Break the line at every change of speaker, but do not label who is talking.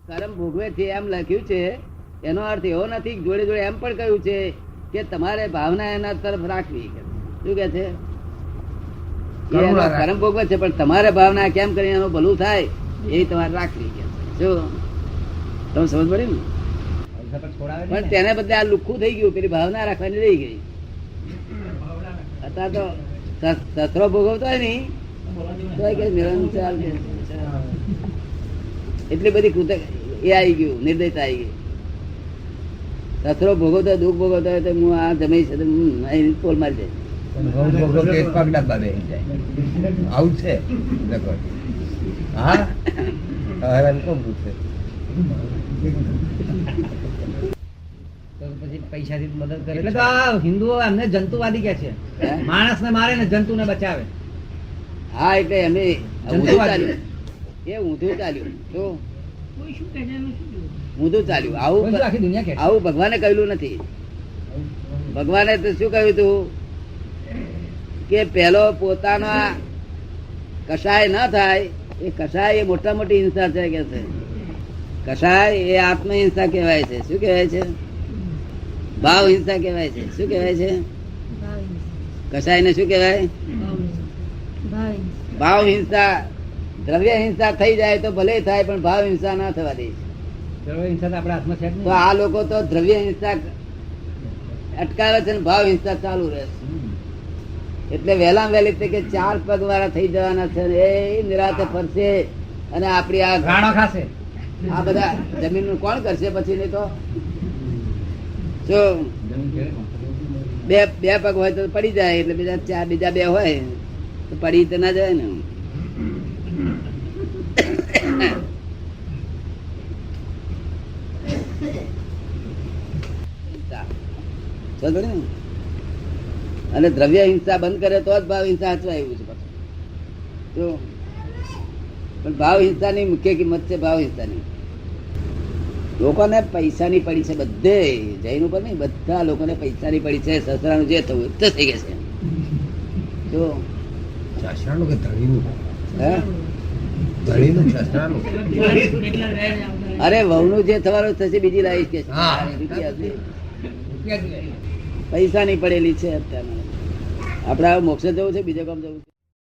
કર્મ ભોગવે છે એમ લખ્યું છે, એનો અર્થ એવો નથી. જોડે જોડે એમ પણ કહ્યું છે કે તમારે ભાવના એના તરફ રાખવી. શું કે છે? કર્મ ભોગવે છે પણ તમારે ભાવના કેમ કરીને એનું ભલું થાય એ તમારે રાખવી. શું તમે સમજ પડી ને? પણ તેને બદલે આ લુખ્ખું થઈ ગયું, પેલી ભાવના રાખવાની રહી ગઈ. અત્યારે તો સસરો ભોગવતો હોય ને તો નિરંતર એટલી બધી કૃતજ્ઞ એ આવી ગયું, નિર્દયતા આવી ગઈ. સસરો ભોગવતો દુઃખ ભોગવતો હોય તો હું આ જમી છે પોલ મારી
આવું છે. હા
પૈસાથી મદદ કરે એટલે તો આ હિન્દુઓ એમને જંતુવાદી કે છે, માણસ ને મારે ને જંતુ ને બચાવે.
હા એટલે એમને ઊંધું ચાલ્યું, એ ઊંધું ચાલ્યું. ઊંધું ચાલ્યું. આવું ભગવાને કહ્યું નથી. ભગવાને તો શું કહ્યું હતું કે પેલો પોતાના કશાય ના થાય એ કશાય એ મોટા મોટી હિંસા છે કે છે. કશાય એ આત્મહિંસા કહેવાય છે. શું કહેવાય છે? ભાવ હિંસા કહેવાય છે. શું કહેવાય છે? કશાય ને શું કહેવાય? ભાવ હિંસા. દ્રવ્ય હિંસા થઈ જાય તો ભલે થાય પણ ભાવ હિંસા ના થવા દે. તો આ લોકો તો દ્રવ્ય હિંસા અટકાવે છે ને ભાવ હિંસા ચાલુ રહે છે. એટલે વહેલા વહેલી કે 4 પગ વાળા થઈ જવાના છે. એ નિરાતે ફરશે અને આપડી આ
ગાણો ખાશે.
આ બધા જમીન નું કોણ કરશે પછી? નહીં તો બે પગ હોય તો પડી જાય, એટલે બીજા 2 હોય તો પડી તો ના જાય ને. અને દ્રવ્ય હિંસા બંધ કરે તો જ ભાવ હિંસા હચવાય એવું છે. પણ ભાવ હિંસા ની મુખ્ય કિંમત છે. ભાવ હિંસા ની લોકોને પૈસાની પડી છે. બધે જૈન ઉપર નહીં, બધા લોકોને પૈસાની પડી છે. સસરાનું જે થવું તો થઈ ગયા છે. જો
સસરાનું કે ધણીનું? હે ધણીનું સસરાનું?
અરે વહુનું જે થવાનું થશે બીજી લાવીશ કે પૈસા ની પડેલી છે અત્યારે. આપડે મોક્ષ જવું છે, બીજે કામ જવું છે.